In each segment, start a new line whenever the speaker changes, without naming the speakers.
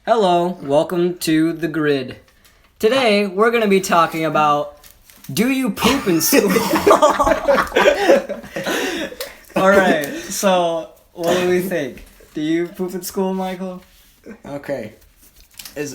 Hello, welcome to The Grid. Today, we're going to be talking about, do you poop in school? Alright, so, what do we think? Do you poop in school, Michael?
Okay.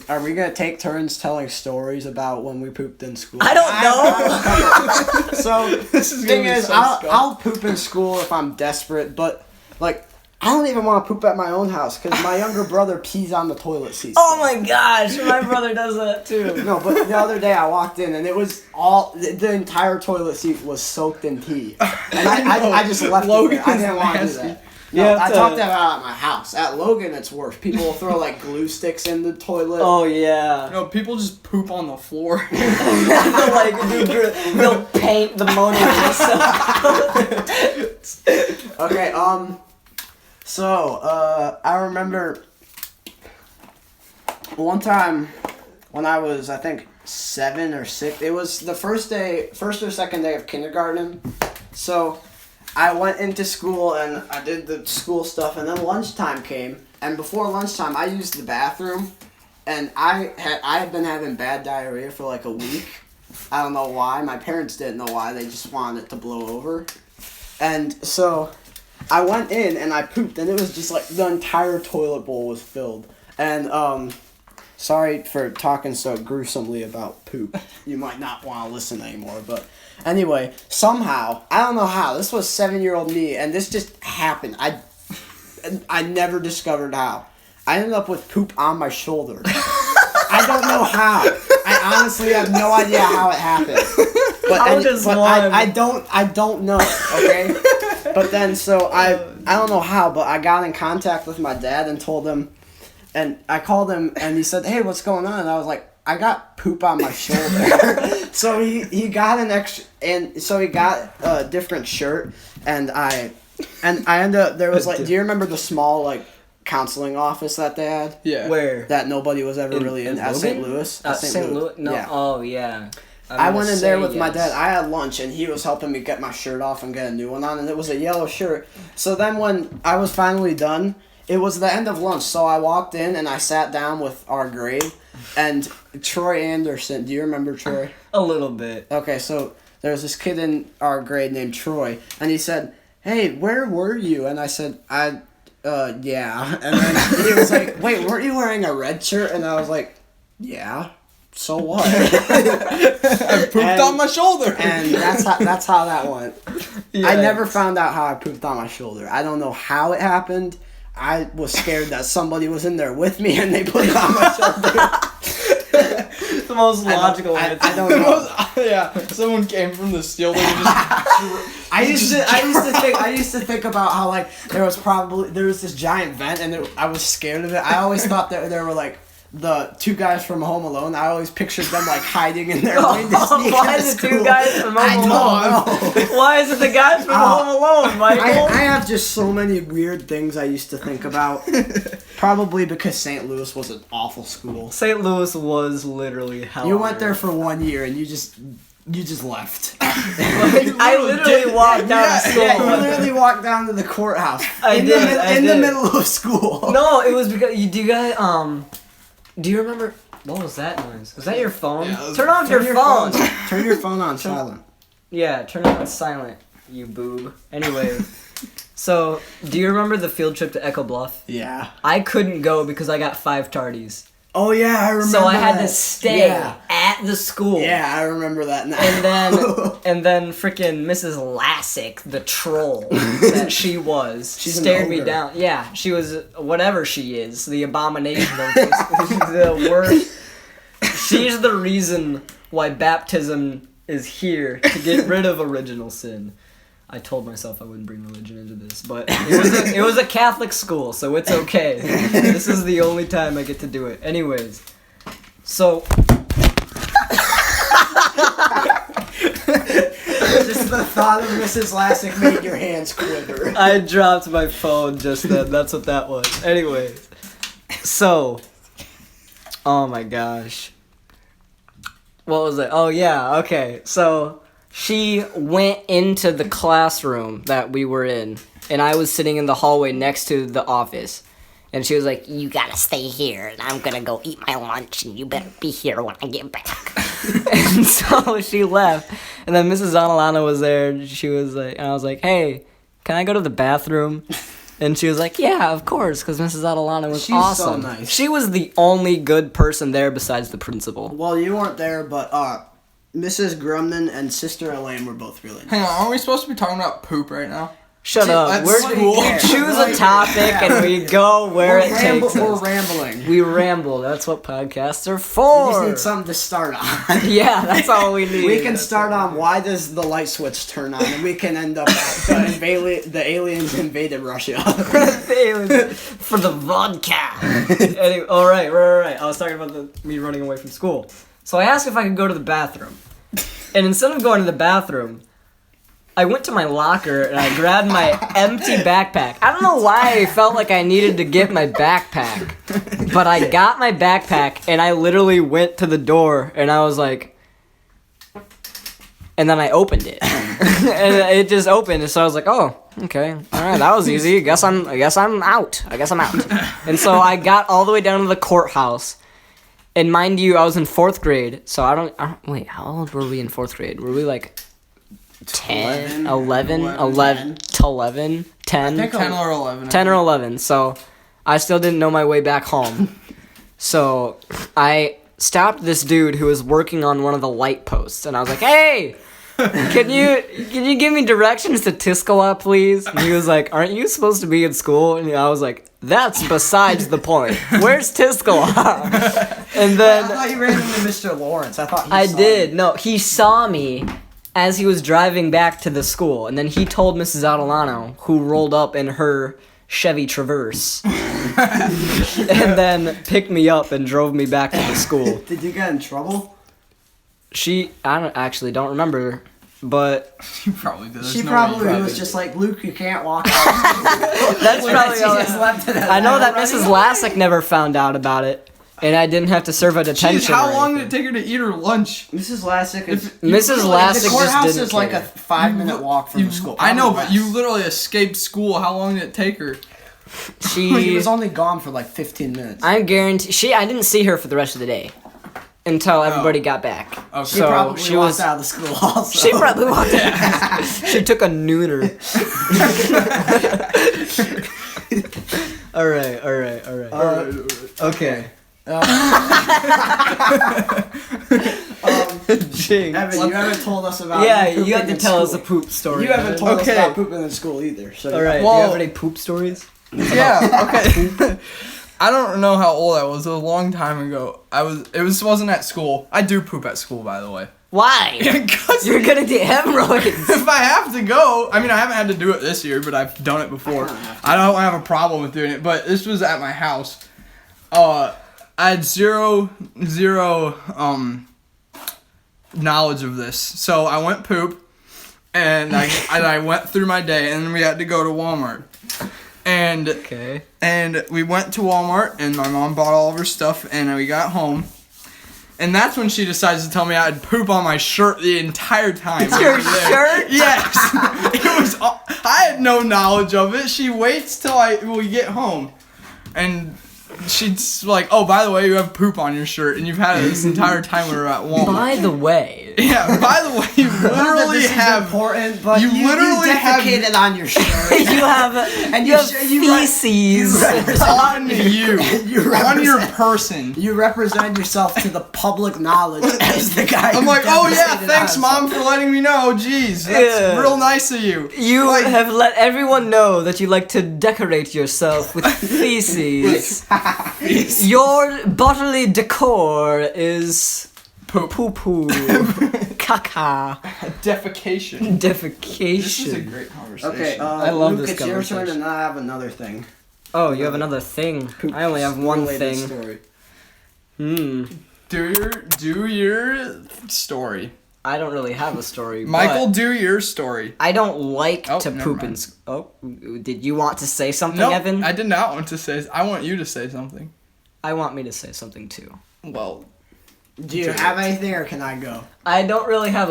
Are we gonna take turns telling stories about when we pooped in school?
I don't know!
So,
This is
thing
gonna be
is,
so
I'll poop in school if I'm desperate, but, like, I don't even want to poop at my own house, because my younger brother pees on the toilet seat.
Oh my gosh, my brother does that too.
No, but the other day I walked in, and it was the entire toilet seat was soaked in pee. And I just left
Logan
it there. I
is
didn't want to do
nasty.
that. No,
Yeah,
I talked about it at my house. At Logan, it's worse. People will throw, like, glue sticks in the toilet.
Oh yeah.
No, people just poop on the floor.
Like, they'll paint the Mona Lisa.
Okay, so, I remember one time when I was, I think, 7 or 6, it was the first or second day of kindergarten, so I went into school and I did the school stuff, and then lunchtime came, and before lunchtime I used the bathroom, and I had been having bad diarrhea for like a week. I don't know why, my parents didn't know why, they just wanted it to blow over, and so I went in and I pooped, and it was just like the entire toilet bowl was filled. And sorry for talking so gruesomely about poop. You might not want to listen anymore, but anyway, somehow, I don't know how, this was 7-year-old me, and this just happened. I never discovered how. I ended up with poop on my shoulder. I don't know how. I honestly have no idea how it happened. But, I don't know, okay? But then, so I don't know how, but I got in contact with my dad and told him, and I called him, and he said, "Hey, what's going on?" And I was like, "I got poop on my shoulder." So he got an extra, and so he got a different shirt, and I ended up, there was like, do you remember the small, like, counseling office that they had?
Yeah.
Where?
That nobody was ever really in at St.
Logan?
Louis?
St. Louis? No.
Yeah.
Oh, yeah.
I went in there with my
yes.
dad. I had lunch, and he was helping me get my shirt off and get a new one on, and it was a yellow shirt. So then when I was finally done, it was the end of lunch, so I walked in, and I sat down with our grade, and Troy Anderson, do you remember Troy?
A little bit.
Okay, so there's this kid in our grade named Troy, and he said, "Hey, where were you?" And I said, yeah. And then he was like, "Wait, weren't you wearing a red shirt?" And I was like, "Yeah. So what?"
I pooped on my shoulder.
And that's how that went.
Yeah.
I never found out how I pooped on my shoulder. I don't know how it happened. I was scared that somebody was in there with me and they put it on my shoulder.
It's the most logical
I
answer.
don't know.
Yeah, someone came from the steel. They just
I used to think about how, like, there was this giant vent, and I was scared of it. I always thought that there were, like, the two guys from Home Alone. I always pictured them, like, hiding in their way to sneak
Why
into
is it
school.
two guys from
I
Home
don't
Alone?
know.
Why is it the guys from Home Alone, Michael?
I have just so many weird things I used to think about. Probably because St. Louis was an awful school.
St. Louis was literally hell.
You went there for 1 year and you just left.
I literally walked out of school.
Yeah, you literally walked down to the courthouse.
I
in
did.
the middle of school.
No, it was because do you guys do you remember what was that noise? Was that your phone?
Yeah,
Turn off your phone.
Turn your phone on silent.
Yeah, turn it on silent, you boob. Anyway, so do you remember the field trip to Echo Bluff?
Yeah.
I couldn't go because I got 5 tardies.
Oh yeah, I remember.
So I had
that.
to stay
Yeah.
at the school.
Yeah, I remember that now.
And then freaking Mrs. Lassick, the troll that she was,
She's an
stared me
ogre.
down. Yeah, she was whatever she is, the abomination of this, the worst. She's the reason why baptism is here, to get rid of original sin. I told myself I wouldn't bring religion into this, but it was a Catholic school, so it's okay. This is the only time I get to do it. Anyways, so
Just the thought of Mrs. Lassick made your hands quiver.
I dropped my phone just then. That's what that was. Anyways, so, oh my gosh. What was it? Oh yeah, okay. So, she went into the classroom that we were in, and I was sitting in the hallway next to the office.
And she was like, you gotta stay here, and I'm gonna go eat my lunch, and you better be here when I get back. And so she left, and then Mrs. Adelana was there, and she was like, and I was like, hey, can I go to the bathroom? And she was like, yeah, of course, because Mrs. Adelana was
She's
awesome.
so nice.
She was the only good person there besides the principal.
Well, you weren't there, but Mrs. Grumman and Sister Elaine were both really nice.
Hang on, aren't we supposed to be talking about poop right now?
Shut up.
That's
We're
cool.
we choose a topic and we go where it takes
We're
us.
rambling.
We ramble. That's what podcasts are
We
for.
just need something to start on.
Yeah, that's all we need.
We can start on why does the light switch turn on, and we can end up at the aliens invaded Russia.
For the vodka. Anyway, all right. I was talking about me running away from school. So I asked if I could go to the bathroom. And instead of going to the bathroom, I went to my locker and I grabbed my empty backpack. I don't know why I felt like I needed to get my backpack. But I got my backpack and I literally went to the door and I was like... And then I opened it. And it just opened, and so I was like, oh, okay. Alright, that was easy. I guess I'm out. And so I got all the way down to the courthouse. And mind you, I was in 4th grade, so I don't wait, how old were we in 4th grade? Were we like 10, 11 to 11, 10?
10 or 11.
10 or 11, so I still didn't know my way back home. So I stopped this dude who was working on one of the light posts, and I was like, hey! Can you give me directions to Tiskawa, please? And he was like, aren't you supposed to be in school? And I was like, that's besides the point. Where's Tiskawa? And
I
then
thought you ran into Mr. Lawrence. I thought
I
saw
did.
you.
No, he saw me as he was driving back to the school. And then he told Mrs. Adelano, who rolled up in her Chevy Traverse, and then picked me up and drove me back to the school.
Did you get in trouble?
I don't remember, but
She probably did.
She probably was just like, Luke, you can't walk out.
that's probably
She
all.
just left it at
I know that
running
Mrs.
away.
Lassick never found out about it, and I didn't have to serve a detention.
Jeez, how
or
long did it
anything.
take her to eat her lunch?
Mrs. Lassick is...
Mrs. Lassick
The courthouse
just didn't
is like
care.
a 5-minute walk from the school.
I know,
Probably
but you
less.
literally escaped school. How long did it take her?
He was only gone for like 15 minutes.
I didn't see her for the rest of the day until everybody got back.
Okay.
She
So
probably
she
walked
was.
out of the school also.
She probably walked out. She took a nooner. All right. Okay. Jinx.
Evan, you haven't told us about
Yeah,
you
you have to
pooping in
tell us a
school.
poop story.
You haven't told us
Okay.
about pooping in school either. So
All right. Do you
Well-
have any poop stories?
Yeah. Okay. I don't know how old I was. It was a long time ago. It wasn't at school. I do poop at school, by the way.
Why?
Because
You're gonna get hemorrhoids.
if I have to go, I mean, I haven't had to do it this year, but I've done it before. I don't have a problem with doing it, but this was at my house. I had zero knowledge of this, so I went poop, and I went through my day, and then we had to go to Walmart,
Okay.
and we went to Walmart, and my mom bought all of her stuff, and we got home. And that's when she decides to tell me I had poop on my shirt the entire time.
Your
we were there.
shirt?
Yes. It was. I had no knowledge of it. She waits till we get home, and she's like, "Oh, by the way, you have poop on your shirt, and you've had it this entire time we were at Walmart."
By the way,
Yeah. By the way, you
Not that
literally
this is
have.
important, but
you
you
literally have-
defecated on your shirt.
you have
And
you
you
have
sh- you re-
feces.
on you,
You
on your
represent-
person.
You represent yourself to the public knowledge as the guy.
I'm
who
like, oh yeah,
defecated
thanks,
on
mom, for letting me know. Jeez, that's
Yeah.
real nice of you.
You have let everyone know that you like to decorate yourself with feces. Your bodily decor is
Poop.
poo-poo, caca,
Defecation.
defecation.
This is a great conversation.
Okay,
I love
Luke,
this
it's your turn,
conversation.
and I have another thing.
Oh, you have another thing. I only have one
Related
thing.
Story.
Do your story.
I don't really have a story.
Michael,
but
do your story.
I don't like
Oh,
to
never
poop
mind.
in. Oh, did you want to say something,
No,
Evan?
I did not want to say. I want you to say something.
I want me to say something too.
Well,
Do you have anything, or can I go?
I don't really have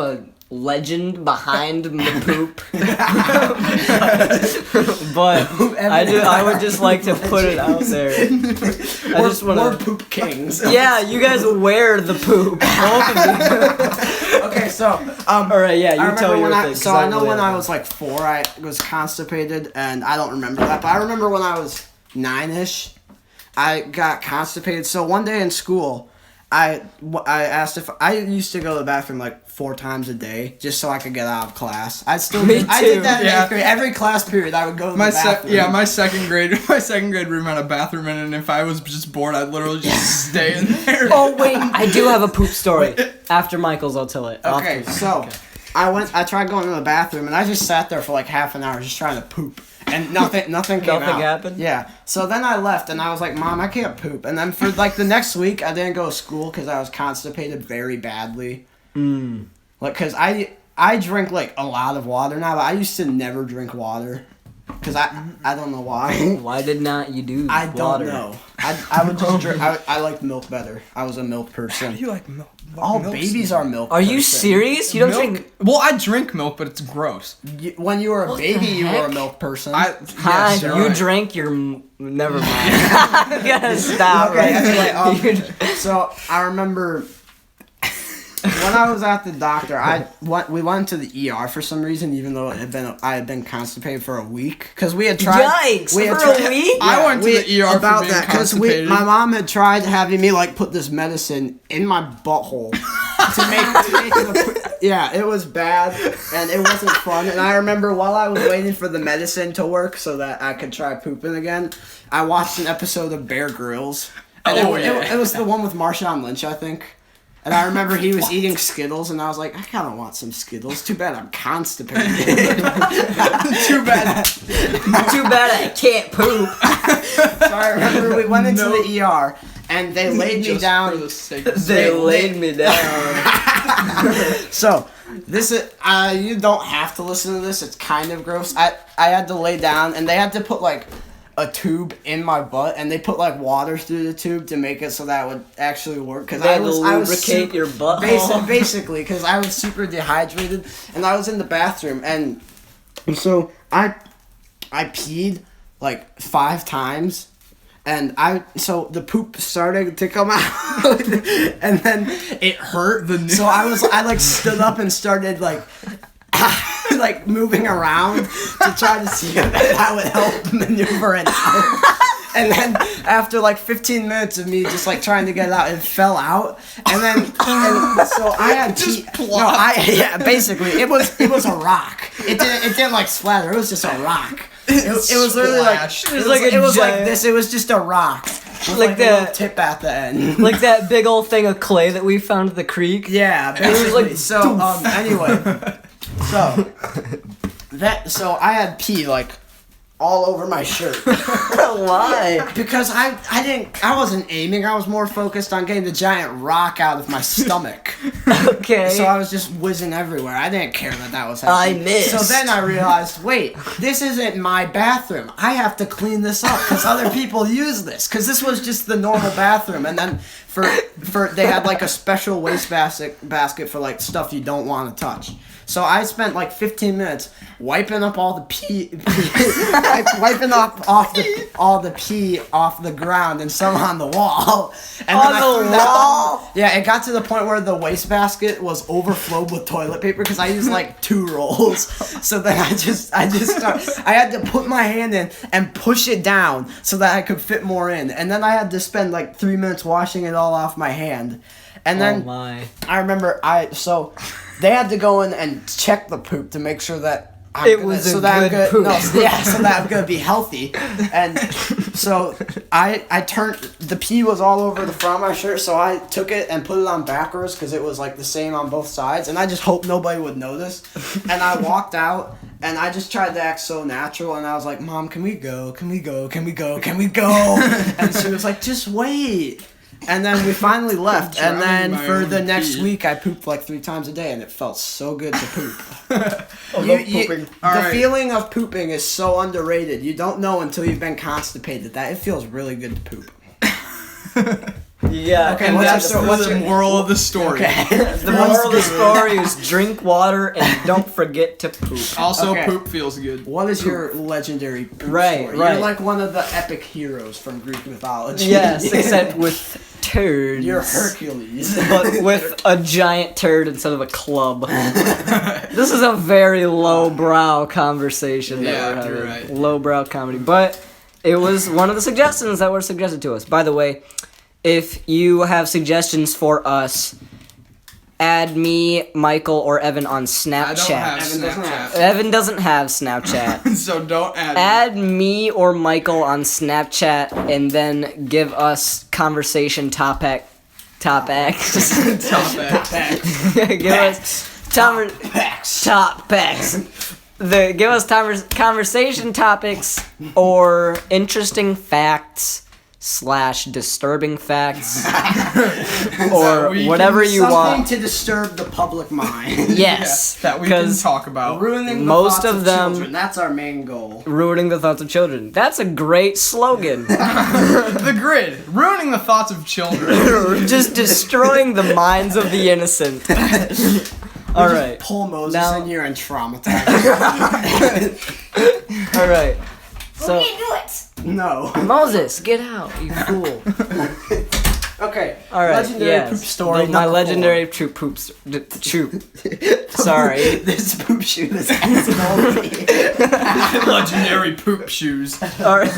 legend behind the poop. But I would just like to put it out there. I just want
We're
to.
poop kings.
Yeah, you guys wear the poop. Both of you.
Okay, so
All right, yeah,
I
you tell
remember
your
when
thing.
so I know when I was like 4, I was constipated, and I don't remember that, but I remember when I was 9-ish, I got constipated. So one day in school, I asked if I used to go to the bathroom like 4 times a day just so I could get out of class. I
Me
did
too.
that in
Yeah.
8th grade. Every class period, I would go to the bathroom.
My second grade room had a bathroom in it, and if I was just bored, I'd literally just stay in there.
Oh wait, I do have a poop story. After Michael's, I'll tell it.
Okay, so I tried going to the bathroom, and I just sat there for like half an hour just trying to poop. And nothing came out.
Nothing happened?
Yeah. So then I left, and I was like, Mom, I can't poop. And then for like the next week, I didn't go to school because I was constipated very badly. Like, because I drink like a lot of water now, but I used to never drink water. Because I don't know why.
Why did not you do
I don't
water?
know. I would just drink. I liked milk better. I was a milk person.
You like milk?
All babies are milk.
Are you
person.
serious? You don't
Milk?
drink.
Well, I drink milk, but it's gross.
When you were a
What
baby,
the
you were a
heck?
milk person.
Hi,
Yes, you're
you
right.
drink your. Never mind. I gotta stop
Okay,
right
anyway,
there.
So I remember when I was at the doctor, we went to the ER for some reason, even though I had been constipated for a week because we had tried.
Yikes,
we had
for a
tried-
week?
I went to the ER for
about
being
that because
constipated.
my mom had tried having me like put this medicine in my butthole to make the. Yeah, it was bad and it wasn't fun. And I remember while I was waiting for the medicine to work so that I could try pooping again, I watched an episode of Bear Grylls. And it was the one with Marshawn Lynch, I think. And I remember he was eating Skittles, and I was like, I kind of want some Skittles. Too bad I'm constipated.
Too bad.
Too bad I can't poop.
So I remember we went into the ER, and they laid me
Just
down.
for the sake of
They laid me down.
So this is you don't have to listen to this. It's kind of gross. I had to lay down, and they had to put like a tube in my butt, and they put like water through the tube to make it so that it would actually work. Because
They
I
had to
was
lubricate your butthole.
basically because I was super dehydrated, and I was in the bathroom, and so I peed like 5 times. And so the poop started to come out, and then it hurt. So I like stood up and started like, like moving around to try to see if that would help maneuver it out. And then after like 15 minutes of me just like trying to get it out, it fell out. And so I had basically it was a rock. It didn't like splatter. It was just a rock. It was literally like
Splashed.
It was like a giant-
this. It was just a rock with
Like
like
the-
a little tip at the end.
Like that big old thing of clay that we found at the creek.
Yeah,
It was
basically.
like,
So anyway, so I had pee like all over my shirt.
Why?
Because I wasn't aiming. I was more focused on getting the giant rock out of my stomach.
Okay.
So I was just whizzing everywhere. I didn't care that was
I
happening.
missed.
So then I realized, wait, this isn't my bathroom. I have to clean this up because other people use this. Because this was just the normal bathroom, and then for they had like a special waste basket for like stuff you don't want to touch. So I spent like 15 minutes wiping up all the pee, wiping up all the pee off the ground and some on the wall. And
On
then I
the
threw that
wall?
Yeah, it got to the point where the wastebasket was overflowed with toilet paper because I used like 2 rolls. So then I had to put my hand in and push it down so that I could fit more in. And then I had to spend like 3 minutes washing it all off my hand. And then
Oh my.
I remember so they had to go in and check the poop to make sure that
It was a good poop.
so that I'm gonna be healthy. And so I turned the pee was all over the front of my shirt, so I took it and put it on backwards because it was like the same on both sides, and I just hoped nobody would notice. And I walked out. And I just tried to act so natural, and I was like, Mom, can we go? Can we go? Can we go? Can we go? And she was like, just wait. And then we finally left, and then
Drowning my
for
own
the next
pee.
week, I pooped like 3 times a day, and it felt so good to poop.
pooping.
The
Alright.
feeling of pooping is so underrated. You don't know until you've been constipated that it feels really good to poop.
Yeah.
Okay,
And
what's
that's
your- what's
the
your-
moral of the story.
The moral of the story is drink water and don't forget to poop.
Also,
Okay.
poop feels good.
What is your legendary poop
Right,
story?
right.
You're like one of the epic heroes from Greek mythology.
Yes, except with turds.
You're Hercules.
But with a giant turd instead of a club. This is a very lowbrow conversation that
Yeah,
we're having.
you're right.
Lowbrow comedy. But it was one of the suggestions that were suggested to us. By the way, if you have suggestions for us, add me, Michael, or Evan on Snapchat.
I don't have
Evan doesn't have-
Snapchat.
Evan doesn't have Snapchat.
So don't add me.
Add me or Michael on Snapchat and then give us conversation topics.
Top it.
Give us topics. Give us conversation topics or interesting facts / disturbing facts or
we
whatever
can-
you
Something
want.
to disturb the public mind.
Yes,
that we can
because
talk about.
Ruining the
Most
thoughts
of them-
children. That's our main goal.
ruining the thoughts of children. That's a great slogan.
The grid. Ruining the thoughts of children.
Just destroying the minds of the innocent. All right.
Pull Moses
Now-
in here and traumatize him.
All right. So
No.
Moses, get out, you fool.
Okay.
All right.
Legendary
yes.
poop story.
My
number
legendary troop poops. Troop. Sorry.
This poop shoe is asshole.
Legendary poop shoes.
All right.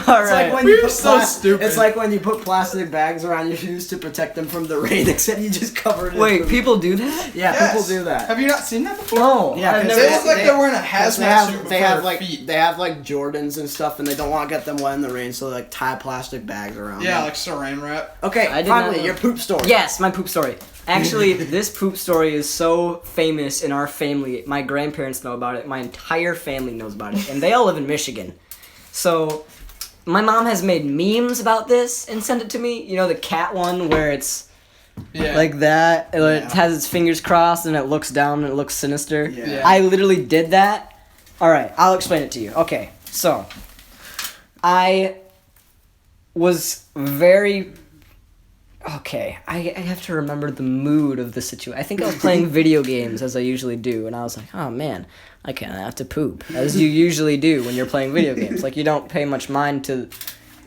All
It's
right.
like when you
We're
put
so stupid.
It's like when you put plastic bags around your shoes to protect them from the rain, except you just cover it. in
Wait,
poop.
people do that?
Yeah,
Yes.
people do that.
Have you not seen that before?
No.
Yeah,
I've
'cause
never.
They look like
they-
they're wearing a
Because
hazmat suit
they
for
have
their
like
feet.
they have like Jordans and stuff, and they don't want to get them wet in the rain, so they like tie plastic bags around.
Yeah,
them.
like saran wrap.
Okay,
I did not
finally
know.
your poop story.
Yes, my poop story. Actually, this poop story is so famous in our family. My grandparents know about it. My entire family knows about it, and they all live in Michigan. So, my mom has made memes about this and sent it to me. You know the cat one where it's
Yeah.
like that. It
Yeah.
has its fingers crossed and it looks down and it looks sinister.
Yeah.
I literally did that. All right, I'll explain it to you. Okay, so I was very. Okay, I have to remember the mood of the situation. I think I was playing video games as I usually do, and I was like, oh man, I kind of have to poop, as you usually do when you're playing video games. Like, you don't pay much mind to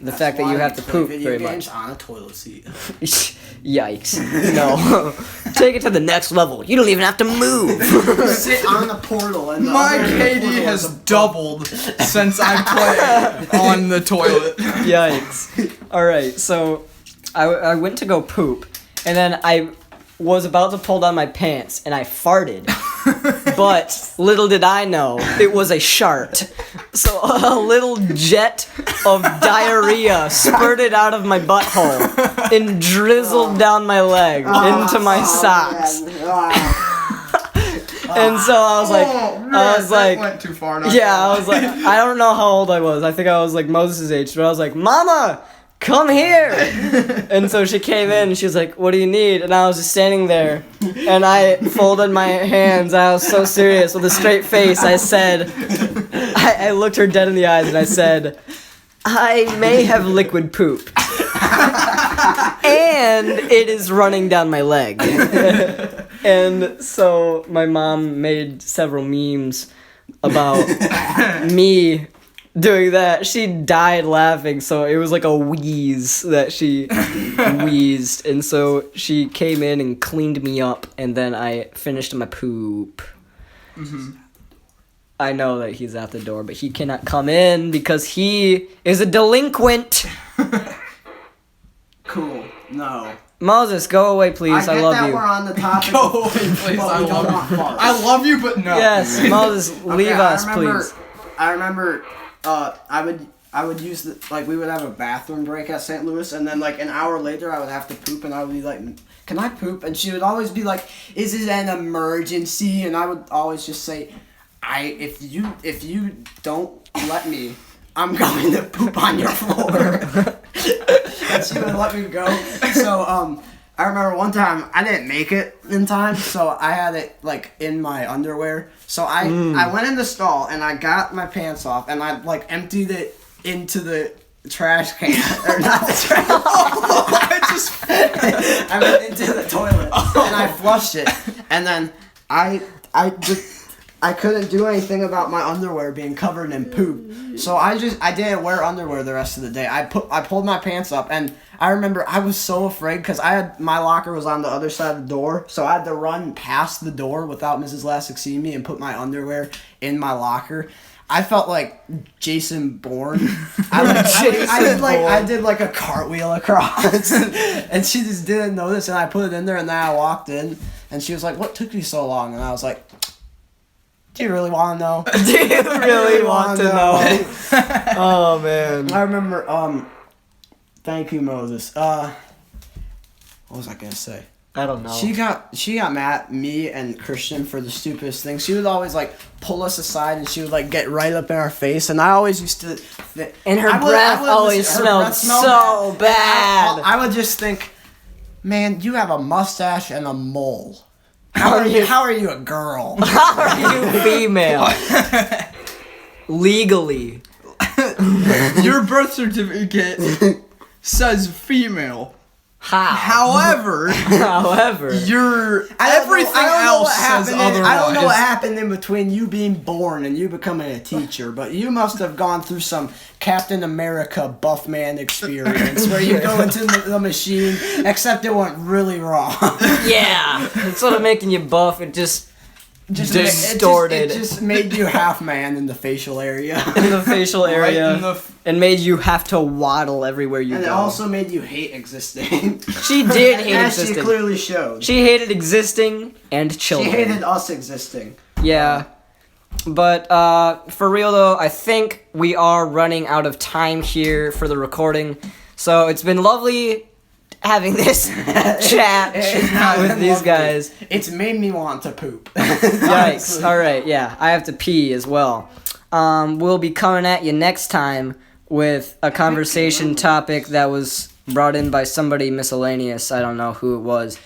the fact that you have to poop very much.
on a toilet seat.
Yikes. No. Take it to the next level. You don't even have to move.
Sit on the portal and the
My
other
KD
portal
has
is above.
doubled since I played on the toilet.
Yikes. Alright, so I went to go poop, and then I was about to pull down my pants, and I farted. But little did I know, it was a shart. So a little jet of diarrhea spurted out of my butthole and drizzled down my leg into my socks. And so I was like,
that
like,
went too far. not
yeah,
gonna
I was like, I don't know how old I was. I think I was like Moses' age, but I was like, Mama, come here. And so she came in and she was like, what do you need? And I was just standing there and I folded my hands. I was so serious with a straight face. I said, I looked her dead in the eyes and I said, I may have liquid poop. And it is running down my leg. And so my mom made several memes about me doing that. She died laughing, so it was like a wheeze that she wheezed. And so she came in and cleaned me up, and then I finished my poop. I know that he's at the door, but he cannot come in because he is a delinquent.
Cool. No.
Moses, go away, please. I
get
love
that
you.
we're on the topic.
Go away, please.
But
I
we don't
love you.
want farts.
I love you, but no.
Yes, Moses, leave
Okay,
us,
I remember,
please.
I remember, I would use the, like, we would have a bathroom break at St. Louis, and then like an hour later I would have to poop, and I would be like, can I poop? And she would always be like, is it an emergency? And I would always just say, if you don't let me, I'm going to poop on your floor. And she would let me go. So I remember one time I didn't make it in time, so I had it like in my underwear. So I went in the stall and I got my pants off and I like emptied it into the trash can, or not the trash. I went into the toilet and I flushed it, and then I couldn't do anything about my underwear being covered in poop, so I didn't wear underwear the rest of the day. I pulled my pants up, and I remember I was so afraid because my locker was on the other side of the door, so I had to run past the door without Mrs. Lassick seeing me and put my underwear in my locker. I felt like Jason Bourne. I did like a cartwheel across, and she just didn't notice, and I put it in there, and then I walked in, and she was like, "What took you so long?" And I was like, "Do you really want to know?
Do you really want to know?" Oh man.
I remember. Thank you, Moses. What was I gonna say?
I don't know.
She got mad at me and Christian for the stupidest thing. She would always like pull us aside, and she would like get right up in our face, and I always used to.
And her breath always smelled so bad.
I would just think, man, you have a mustache and a mole. How are you a girl?
How are you female? Legally.
Your birth certificate says female.
How?
However, everything else says otherwise.
I don't know what happened in between you being born and you becoming a teacher, but you must have gone through some Captain America buff man experience where you go into the machine, except it went really wrong.
Yeah. Instead of making you buff, it just distorted.
It just made you half man in the facial area.
in the facial area,
in the
and made you have to waddle everywhere you
And
go.
it also made you hate existing.
She did hate
As she
existing.
clearly showed.
She hated existing and
She
children.
hated us existing.
Yeah. But for real though, I think we are running out of time here for the recording. So it's been lovely having this chat with these guys.
It's made me want to poop.
Yikes. Alright, yeah. I have to pee as well. We'll be coming at you next time with a conversation topic that was brought in by somebody miscellaneous. I don't know who it was.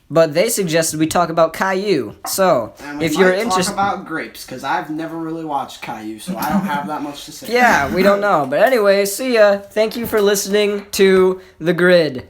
But they suggested we talk about Caillou. So,
And we
if you're
might
interested...
talk about grapes, because I've never really watched Caillou, so I don't have that much to say.
Yeah, we don't know. But anyway, see ya. Thank you for listening to The Grid.